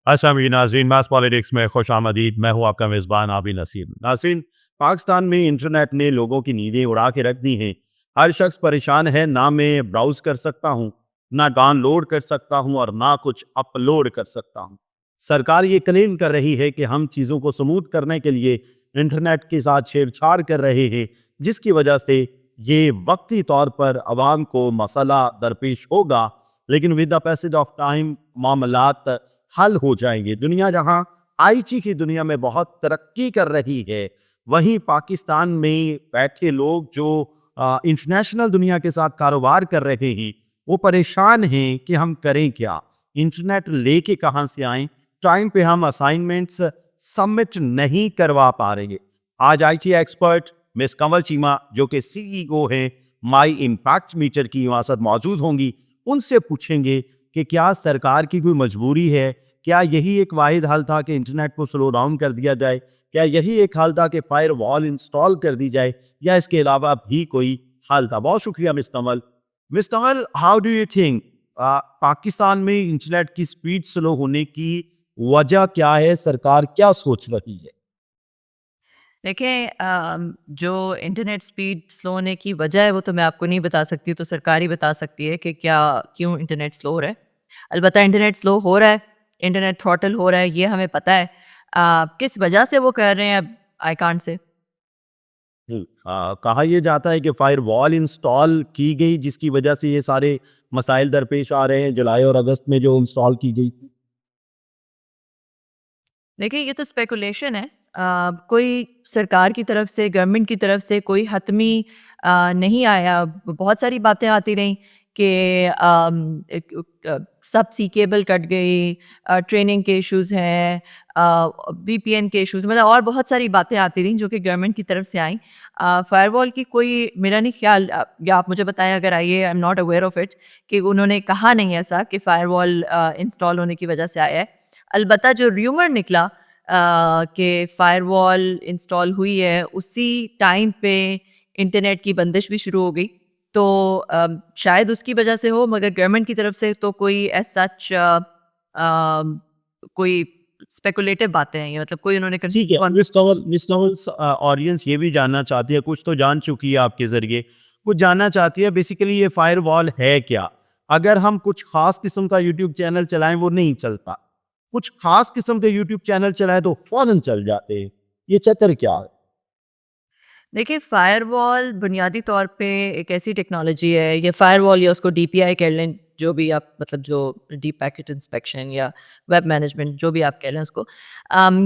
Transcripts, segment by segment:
असमी नाजरीन मास पॉलिटिक्स में खुश आमदीद। मैं हूँ आपका मेज़बान आबिद नसीम। नाजरीन, पाकिस्तान में इंटरनेट ने लोगों की नींदें उड़ा के रख दी हैं। हर शख्स परेशान है, ना मैं ब्राउज़ कर सकता हूँ, ना डाउनलोड कर सकता हूँ और ना कुछ अपलोड कर सकता हूँ। सरकार ये क्लेम कर रही है कि हम चीज़ों को स्मूथ करने के लिए इंटरनेट के साथ छेड़छाड़ कर रहे हैं, जिसकी वजह से ये वक्ती तौर पर आवाम को मसला दरपेश होगा, लेकिन with the passage of time मामलात हल हो जाएंगे। दुनिया जहां आईटी की दुनिया में बहुत तरक्की कर रही है, वहीं पाकिस्तान में बैठे लोग जो इंटरनेशनल दुनिया के साथ कारोबार कर रहे हैं, वो परेशान हैं कि हम करें क्या, इंटरनेट लेके कहाँ से आएं, टाइम पे हम असाइनमेंट्स सबमिट नहीं करवा पा रहे। आज IT expert miss Kanwal Cheema, जो कि सीईओ हैं माई इम्पैक्ट मीटर की, हमारे साथ मौजूद होंगी। उनसे पूछेंगे कि क्या सरकार की कोई मजबूरी है, क्या यही एक वाहिद हल था कि इंटरनेट को स्लो डाउन कर दिया जाए, क्या यही एक हल था कि फायर वॉल इंस्टॉल कर दी जाए, या इसके अलावा भी कोई हल था। बहुत शुक्रिया miss Kamal. Miss Kamal, how do you think Pakistan में इंटरनेट की स्पीड स्लो होने की वजह क्या है, सरकार क्या सोच रही है? देखिए जो इंटरनेट स्पीड स्लो होने की वजह है वो तो मैं आपको नहीं बता सकती, तो सरकार ही बता सकती है कि क्या क्यों इंटरनेट स्लो हो रहा है। अलबत्ता इंटरनेट स्लो हो रहा है, इंटरनेट थ्रॉटल हो रहा है, ये हमें पता है। किस वजह से वो कर रहे हैं अब आई कांट से। कहा यह जाता है कि फायर वॉल इंस्टॉल की गई, जिसकी वजह से ये सारे मसाइल दरपेश आ रहे हैं, जुलाई और अगस्त में जो इंस्टॉल की गई थी। देखिए ये तो स्पेकुलेशन है। कोई सरकार की तरफ से, गवर्नमेंट की तरफ से कोई हतमी नहीं आया। बहुत सारी बातें आती रहीं कि सब सी केबल कट गई, ट्रेनिंग के इश्यूज़ हैं, वीपीएन के इश्यूज़, मतलब और बहुत सारी बातें आती रहीं जो कि गवर्नमेंट की तरफ से आईं। फायरवॉल की कोई मेरा नहीं ख्याल, या आप मुझे बताएं अगर आई है, I am not aware of it, कि उन्होंने कहा नहीं ऐसा कि फायरवॉल इंस्टॉल होने की वजह से आया है। अलबत्ता जो र्यूमर निकला कि फायरवॉल इंस्टॉल हुई है, उसी टाइम पे इंटरनेट की बंदिश भी शुरू हो गई। तो शायद उसकी वजह से हो, मगर गवर्नमेंट की तरफ से तो कोई एज़ सच कोई स्पेकुलेटिव बातें हैं ये, मतलब कोई उन्होंने ठीक है, मिस कंवल, ऑडियंस ये भी जानना चाहती है, कुछ तो जान चुकी है आपके ज़रिए, कुछ जानना चाहती है बेसिकली ये फ़ायरवॉल है क्या? अगर हम कुछ ख़ास किस्म का यूट्यूब चैनल चलाएँ वो नहीं चलता, कुछ ख़ास किस्म के यूट्यूब चैनल चलाएँ तो फ़ौरन चल जाते हैं, ये चक्कर क्या है? देखिए, फ़ायरवॉल बुनियादी तौर पे एक ऐसी टेक्नोलॉजी है, ये फ़ायरवॉल या उसको डीपीआई कह लें, जो भी आप, मतलब जो डीप पैकेट इंस्पेक्शन या वेब मैनेजमेंट, जो भी आप कह लें उसको।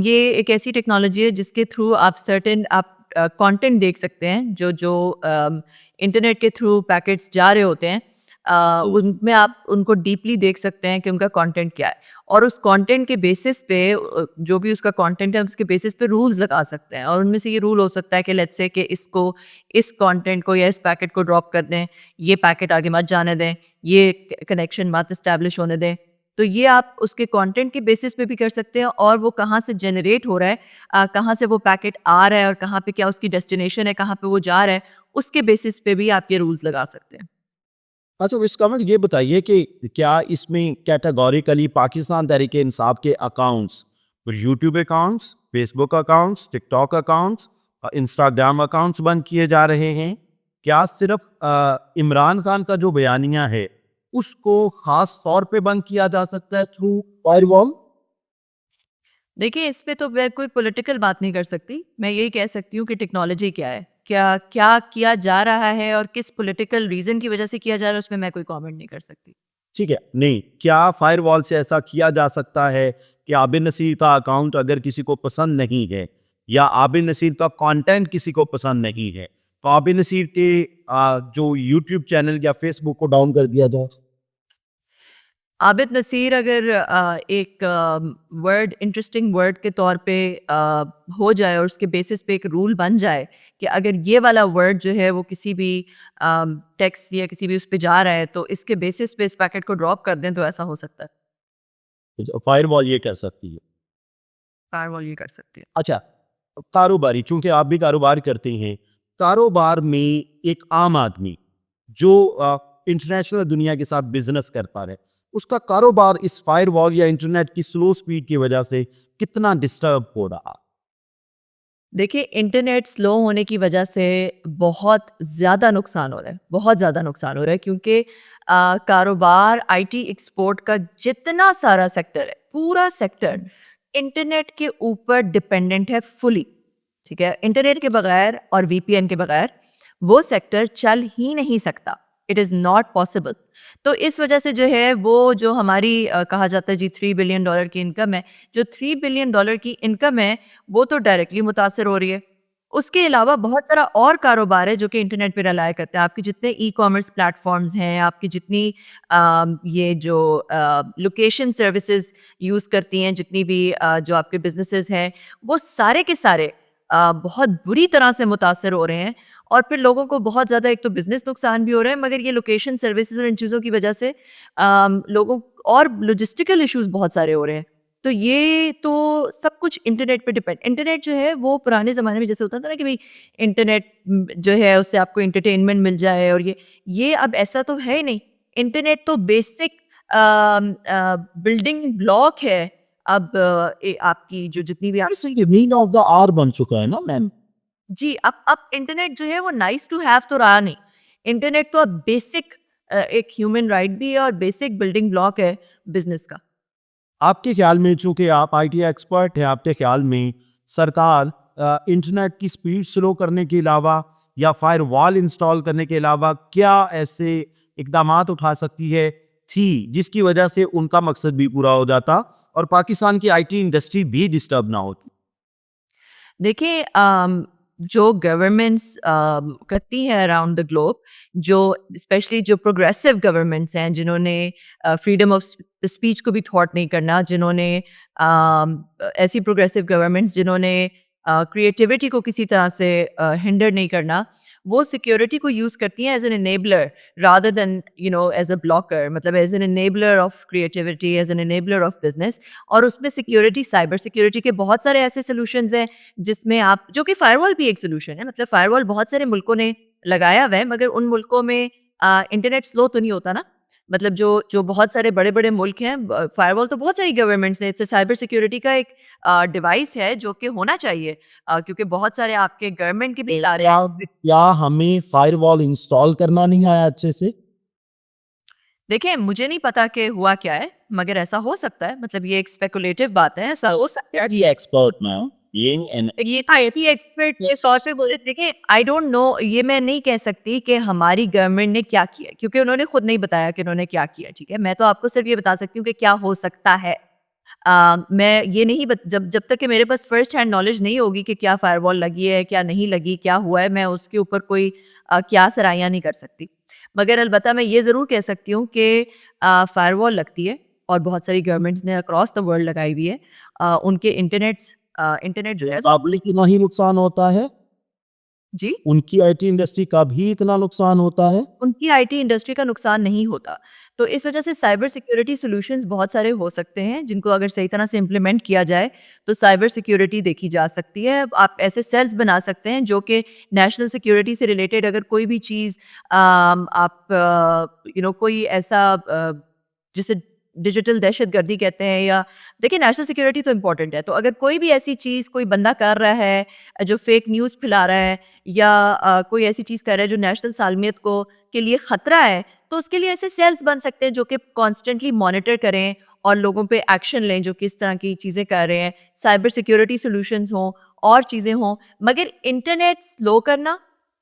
ये एक ऐसी टेक्नोलॉजी है जिसके थ्रू आप सर्टेन आप कंटेंट देख सकते हैं, जो जो इंटरनेट के थ्रू पैकेट्स जा रहे होते हैं, उनमें आप उनको डीपली देख सकते हैं कि उनका कंटेंट क्या है, और उस कंटेंट के बेसिस पे जो भी उसका कंटेंट है उसके बेसिस पे रूल्स लगा सकते हैं, और उनमें से ये रूल हो सकता है कि लेट्स से कि इसको, इस कंटेंट को या इस पैकेट को ड्रॉप कर दें, ये पैकेट आगे मत जाने दें, ये कनेक्शन मत इस्टेब्लिश होने दें। तो ये आप उसके कंटेंट के बेसिस पे भी कर सकते हैं, और वो कहाँ से जनरेट हो रहा है, कहाँ से वो पैकेट आ रहा है, और कहाँ पे क्या उसकी डेस्टिनेशन है, कहाँ पे वो जा रहा है, उसके बेसिस पे भी आप ये रूल्स लगा सकते हैं। अच्छा, इसका मतलब ये बताइए कि क्या इसमें कैटेगोरिकली पाकिस्तान तहरीक इंसाफ के accounts, YouTube accounts, Facebook accounts, TikTok accounts, Instagram accounts बंद किए जा रहे हैं? क्या सिर्फ इमरान खान का जो बयानिया है उसको खास तौर पे बंद किया जा सकता है थ्रू फायरवॉल? देखिए, इस पे तो मैं कोई पॉलिटिकल बात नहीं कर सकती। मैं यही कह सकती हूँ कि टेक्नोलॉजी क्या है? क्या क्या किया जा रहा है और किस पॉलिटिकल रीज़न की वज़ह से किया जा रहा है, उसमें मैं कोई कमेंट नहीं कर सकती। ठीक है, नहीं, क्या फायरवॉल से ऐसा किया जा सकता है कि आबिद नसीर का अकाउंट अगर किसी को पसंद नहीं है, या आबिद नसीर का कंटेंट किसी को पसंद नहीं है, तो आबिद नसीर के जो यूट्यूब चैनल या फेसबुक को डाउन कर दिया जाए? आबिद नसीर अगर एक वर्ड, इंटरेस्टिंग वर्ड के तौर पे हो जाए, और उसके बेसिस पे एक रूल बन जाए कि अगर ये वाला वर्ड जो है वो किसी भी टेक्स्ट या किसी भी उस पे जा रहा है, तो इसके बेसिस पे इस पैकेट को ड्रॉप कर दें, तो ऐसा हो सकता है। तो फायरवॉल ये कर सकती है। फायरवॉल ये कर सकती है। अच्छा, कारोबारी, चूंकि आप भी कारोबार करते हैं, कारोबार में एक आम आदमी जो इंटरनेशनल दुनिया के साथ बिजनेस करता है, उसका कारोबार इस फायरवॉल या इंटरनेट की स्लो स्पीड की वजह से कितना डिस्टर्ब हो रहा? देखिए, इंटरनेट स्लो होने की वजह से बहुत ज़्यादा नुकसान हो रहा है, बहुत ज़्यादा नुकसान हो रहा है क्योंकि कारोबार आईटी एक्सपोर्ट का जितना सारा सेक्टर है, पूरा सेक्टर इंटरनेट के ऊपर डिपेंडेंट है फुली, ठीक है? इंटरनेट के बगैर और वीपीएन के बगैर वो सेक्टर चल ही नहीं सकता। It is not possible. तो इस वजह से जो है वो जो हमारी कहा जाता है जी $3 बिलियन की इनकम है, जो $3 बिलियन की इनकम है वो तो डायरेक्टली मुतासर हो रही है। उसके अलावा बहुत सारा और कारोबार है जो कि इंटरनेट पे रिलाय करते हैं। आपके जितने ई-कॉमर्स प्लेटफ़ॉर्म्स हैं, आपकी जितनी ये जो लोकेशन सर्विसेज़ यूज़ करती हैं, जितनी भी जो आपके बिज़नेसेस हैं, वो सारे के सारे बहुत बुरी तरह से मुतासर हो रहे हैं और फिर लोगों को बहुत ज़्यादा एक तो बिज़नेस नुकसान भी हो रहा है, मगर ये लोकेशन सर्विसेज़ और इन चीज़ों की वजह से लोगों और लॉजिस्टिकल इश्यूज़ बहुत सारे हो रहे हैं। तो ये तो सब कुछ इंटरनेट पे डिपेंड इंटरनेट जो है वो पुराने ज़माने में जैसे होता था ना कि भई इंटरनेट जो है उससे आपको एंटरटेनमेंट मिल जाए और ये अब ऐसा तो है ही नहीं। इंटरनेट तो बेसिक बिल्डिंग ब्लॉक है अब आपकी जो जितनी भी ये नीड ऑफ द आवर बन चुका है ना मैम। जी, अब इंटरनेट जो है वो नाइस टू हैव तो रहा नहीं। इंटरनेट तो अब बेसिक एक ह्यूमन राइट भी है और बेसिक बिल्डिंग ब्लॉक है बिज़नेस का। आपके ख्याल में, चूंकि आप आईटी एक्सपर्ट हैं, आपके ख्याल में सरकार इंटरनेट की स्पीड स्लो करने के अलावा या फायरवॉल इंस्टॉल करने के अलावा क्या ऐसे इकदामात उठा सकती है थी जिसकी वजह से उनका मकसद भी पूरा हो जाता और पाकिस्तान की आईटी इंडस्ट्री भी डिस्टर्ब ना होती? देखिए जो गवर्नमेंट्स करती हैं अराउंड द ग्लोब, जो स्पेशली जो प्रोग्रेसिव गवर्नमेंट्स हैं जिन्होंने फ्रीडम ऑफ स्पीच को भी थॉट नहीं करना, जिन्होंने ऐसी प्रोग्रेसिव गवर्नमेंट्स जिन्होंने क्रिएटिविटी को किसी तरह से हिंडर नहीं करना, वो सिक्योरिटी को यूज़ करती हैं as an enabler rather than as a blocker, मतलब as an enabler of creativity, as an enabler of business. और उसमें सिक्योरिटी, साइबर सिक्योरिटी के बहुत सारे ऐसे सोल्यूशंस हैं जिसमें आप, जो कि फायरवॉल भी एक सोल्यूशन है, मतलब फायरवॉल बहुत सारे मुल्कों ने लगाया हुआ है, मगर उन मुल्कों में इंटरनेट स्लो तो नहीं होता ना। मतलब जो जो बहुत सारे बड़े-बड़े मुल्क हैं, फायरवॉल तो बहुत सारी गवर्नमेंट्स ने, इट्स साइबर सिक्योरिटी का एक डिवाइस है जो कि होना चाहिए, क्योंकि बहुत सारे आपके गवर्नमेंट के भी इदारे क्या हैं। क्या हमें फायरवॉल इंस्टॉल करना नहीं आया अच्छे से? देखिए, मुझे नहीं पता कि हुआ क्या है, मगर ऐसा हो सकता है, मतलब ये एक स्पेकुलेटिव बात है, ऐसा हो सकता है। की एक्सपर्ट मैम, ये ये आईटी एक्सपर्ट के तौर पे बोले, देखिए आई डोंट नो, ये मैं नहीं कह सकती कि हमारी गवर्नमेंट ने क्या किया, क्योंकि उन्होंने खुद नहीं बताया कि उन्होंने क्या किया, ठीक है? मैं तो आपको सिर्फ ये बता सकती हूँ कि क्या हो सकता है। मैं ये नहीं जब जब तक कि मेरे पास फर्स्ट हैंड नॉलेज नहीं होगी कि क्या फायरवॉल लगी है, क्या नहीं लगी, क्या हुआ है, मैं उसके ऊपर कोई क्यास राइयाँ नहीं कर सकती। मगर अलबत्ता मैं ये ज़रूर कह सकती हूँ कि फायरवॉल लगती है और बहुत सारी गवर्नमेंट्स ने अक्रॉस द वर्ल्ड लगाई हुई है। उनके इंटरनेट जो है, पब्लिक इतना ही नुकसान होता है, जी? उनकी आईटी इंडस्ट्री का भी इतना नुकसान होता है। उनकी आईटी इंडस्ट्री का नुकसान नहीं होता। तो इस वजह से साइबर सिक्योरिटी सॉल्यूशंस बहुत सारे हो सकते हैं, जिनको अगर सही तरह से इम्प्लीमेंट किया जाए, तो साइबर सिक्योरिटी देखी जा सकती है। आप ऐसे सेल्स बना सकते हैं जो कि नेशनल सिक्योरिटी से रिलेटेड अगर कोई भी चीज़ आप कोई ऐसा जिसे डिजिटल दहशतगर्दी कहते हैं, या देखिए नेशनल सिक्योरिटी तो इम्पोर्टेंट है, तो अगर कोई भी ऐसी चीज़ कोई बंदा कर रहा है जो फेक न्यूज़ फैला रहा है, या कोई ऐसी चीज़ कर रहा है जो नेशनल सालमियत को के लिए ख़तरा है, तो उसके लिए ऐसे सेल्स बन सकते हैं जो कि कॉन्स्टेंटली मॉनिटर करें और लोगों पे एक्शन लें जो किस तरह की चीज़ें कर रहे हैं, साइबर सिक्योरिटी सॉल्यूशंस हों और चीज़ें हों। मगर इंटरनेट स्लो करना,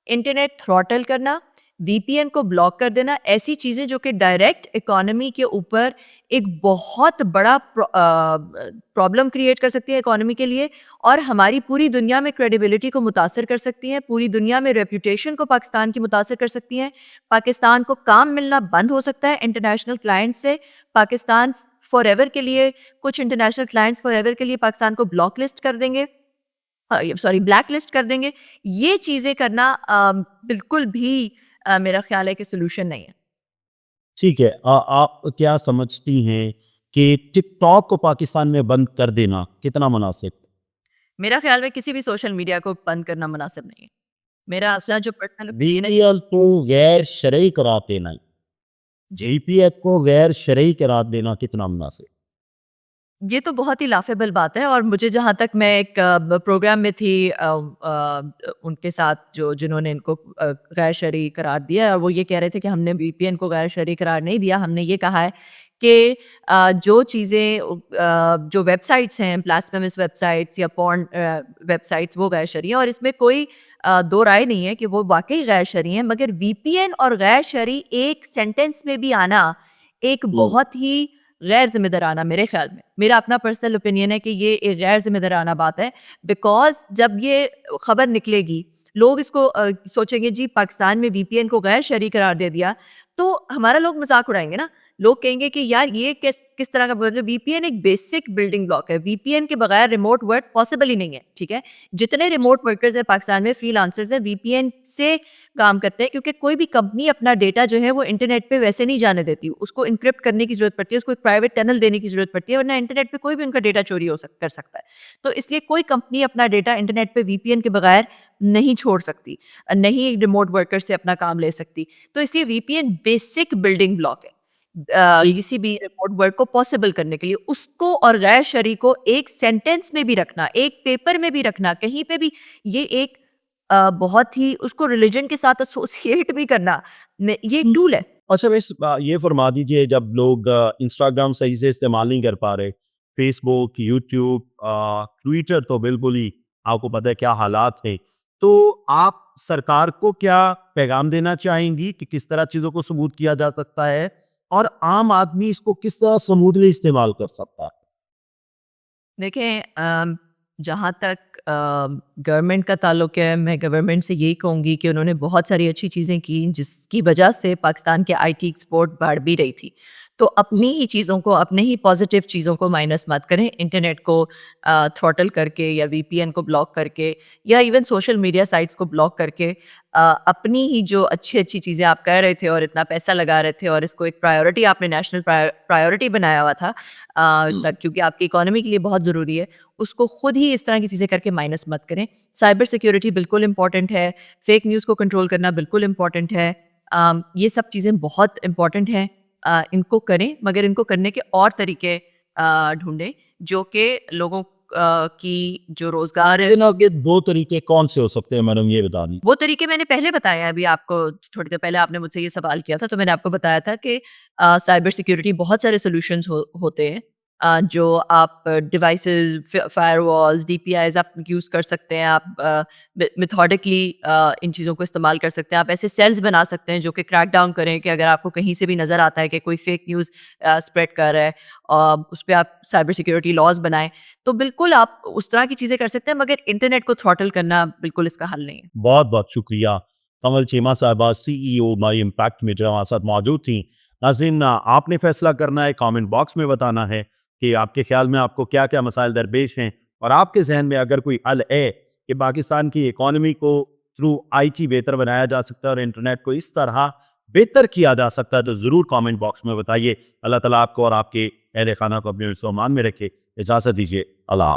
इंटरनेट थ्रॉटल करना, वीपीएन को ब्लॉक कर देना, ऐसी चीज़ें जो कि डायरेक्ट इकोनॉमी के ऊपर एक बहुत बड़ा प्रॉब्लम क्रिएट कर सकती है इकोनॉमी के लिए, और हमारी पूरी दुनिया में क्रेडिबिलिटी को मुतासर कर सकती हैं, पूरी दुनिया में रेपुटेशन को पाकिस्तान की मुतासर कर सकती हैं। पाकिस्तान को काम मिलना बंद हो सकता है इंटरनेशनल क्लाइंट से। पाकिस्तान फॉरएवर के लिए, कुछ इंटरनेशनल क्लाइंट्स फॉरएवर के लिए पाकिस्तान को ब्लॉक लिस्ट कर देंगे, सॉरी ब्लैक लिस्ट कर देंगे। ये चीज़ें करना बिल्कुल भी मेरा ख्याल है कि सॉल्यूशन नहीं है। ठीक है, आप क्या समझती हैं कि टिकटॉक को पाकिस्तान में बंद कर देना कितना मुनासिब? मेरा ख्याल में किसी भी सोशल मीडिया को बंद करना मुनासिब नहीं है। मेरा अपना जो पर्सनल ओपिनियन है। वीडियो को गैर शरई करार देना। JPEG को गैर शरई करार देना कितना मुनासिब? ये तो बहुत ही लाफेबल बात है और मुझे जहाँ तक मैं एक प्रोग्राम में थी उनके साथ जो जिन्होंने इनको गैर शरई करार दिया है और वो ये कह रहे थे कि हमने वीपीएन को गैर शरई करार नहीं दिया, हमने ये कहा है कि जो चीज़ें जो वेबसाइट्स हैं ब्लास्फेमस वेबसाइट्स या पॉर्न वेबसाइट्स वो गैर शरई हैं और इसमें कोई दो राय नहीं है कि वो वाकई गैर शरई हैं, मगर वीपीएन और गैर शरई एक सेंटेंस में भी आना एक बहुत ही गैर ज़िम्मेदाराना, मेरे ख़्याल में मेरा अपना पर्सनल ओपिनियन है कि ये एक गैर ज़िम्मेदाराना बात है। बिकॉज़ जब ये ख़बर निकलेगी, लोग इसको सोचेंगे जी पाकिस्तान में वीपीएन को गैर शरई करार दे दिया, तो हमारा लोग मज़ाक उड़ाएँगे ना। लोग कहेंगे कि यार ये किस तरह का, मतलब वीपीएन एक बेसिक बिल्डिंग ब्लॉक है। वीपीएन के बगैर रिमोट वर्क पॉसिबल ही नहीं है, ठीक है? जितने रिमोट वर्कर्स हैं पाकिस्तान में, फ्रीलांसर्स हैं, वीपीएन से काम करते हैं क्योंकि कोई भी कंपनी अपना डेटा जो है वो इंटरनेट पे वैसे नहीं जाने देती। उसको एन्क्रिप्ट करने की ज़रूरत पड़ती है, उसको एक प्राइवेट टनल देने की ज़रूरत पड़ती है, वरना इंटरनेट पे कोई भी उनका डेटा चोरी कर सकता है। तो इसलिए कोई कंपनी अपना डेटा इंटरनेट पे वीपीएन के बगैर नहीं छोड़ सकती, नहीं रिमोट वर्कर से अपना काम ले सकती। तो इसलिए वीपीएन बेसिक बिल्डिंग ब्लॉक है किसी भी रिमोट वर्क को पॉसिबल करने के लिए। उसको और गैर शरई को एक सेंटेंस में भी रखना, एक पेपर में भी रखना, कहीं पे भी, ये एक बहुत ही उसको रिलीजन के साथ एसोसिएट भी करना, ये एक टूल है। अच्छा बस ये फरमा दीजिए, जब लोग इंस्टाग्राम सही से इस्तेमाल नहीं कर पा रहे, फेसबुक, यूट्यूब, ट्विटर तो बिल्कुल ही आपको पता है क्या हालात हैं, तो आप सरकार को क्या पैगाम देना चाहेंगी कि किस तरह चीज़ों को सबूत किया जा सकता है और आम आदमी इसको किस तरह स्मूथली इस्तेमाल कर सकता है? देखें, जहाँ तक गवर्नमेंट का ताल्लुक है, मैं गवर्नमेंट से यही कहूँगी कि उन्होंने बहुत सारी अच्छी चीज़ें की जिसकी वजह से पाकिस्तान के आईटी एक्सपोर्ट बढ़ भी रही थी। तो अपनी ही चीज़ों को, अपने ही पॉजिटिव चीज़ों को माइनस मत करें। इंटरनेट को थ्रॉटल करके या वीपीएन को ब्लॉक करके या इवन सोशल मीडिया साइट्स को ब्लॉक करके अपनी ही जो अच्छी-अच्छी चीज़ें आप कह रहे थे और इतना पैसा लगा रहे थे और इसको एक प्रायोरिटी आपने नेशनल प्रायोरिटी बनाया हुआ था, क्योंकि आपकी इकोनॉमी के लिए बहुत ज़रूरी है, उसको खुद ही इस तरह की चीज़ें करके माइनस मत करें। साइबर सिक्योरिटी बिल्कुल इम्पॉर्टेंट है, फेक न्यूज़ को कंट्रोल करना बिल्कुल इम्पॉर्टेंट है। ये सब चीज़ें बहुत इम्पॉर्टेंट हैं, इनको करें, मगर इनको करने के और तरीके ढूँढें जो कि लोगों की जो रोज़गार है, जनाब ये 2 तरीके कौन से हो सकते हैं मैडम, ये बता दीजिए? वो तरीके मैंने पहले बताए हैं। अभी आपको थोड़ी देर पहले आपने मुझसे ये सवाल किया था, तो मैंने आपको बताया था कि साइबर सिक्योरिटी बहुत सारे सॉल्यूशंस होते हैं, जो आप डिवाइसेस, फायरवॉल्स, डीपीआईज़ आप यूज़ कर सकते हैं। आप मेथोडिकली इन चीज़ों को इस्तेमाल कर सकते हैं। आप ऐसे सेल्स बना सकते हैं जो कि क्रैक डाउन करें कि अगर आपको कहीं से भी नज़र आता है कि कोई फेक न्यूज़ स्प्रेड कर रहा है, उस पे आप साइबर सिक्योरिटी लॉज़ बनाएँ। तो बिल्कुल आप उस तरह की चीज़ें कर सकते हैं, मगर इंटरनेट को थ्रॉटल करना बिल्कुल इसका हल नहीं है। बहुत-बहुत शुक्रिया। कमल चीमा साहिबा CEO माई इम्पैक्ट में जो हमारे साथ मौजूद थीं। नाज़रीन, आपने फैसला करना है, कमेंट बॉक्स में बताना है कि आपके ख़्याल में आपको क्या-क्या मसाइल दरपेश हैं और आपके ज़हन में अगर कोई हल है कि पाकिस्तान की इकॉनमी को थ्रू IT बेहतर बनाया जा सकता है और इंटरनेट को इस तरह बेहतर किया जा सकता है, तो ज़रूर कमेंट बॉक्स में बताइए। अल्लाह ताला आपको और आपके अहल खाना को अपने हिफ्ज़-ओ-अमान में रखे। इजाज़त दीजिए। अल्लाह हाफ़िज़।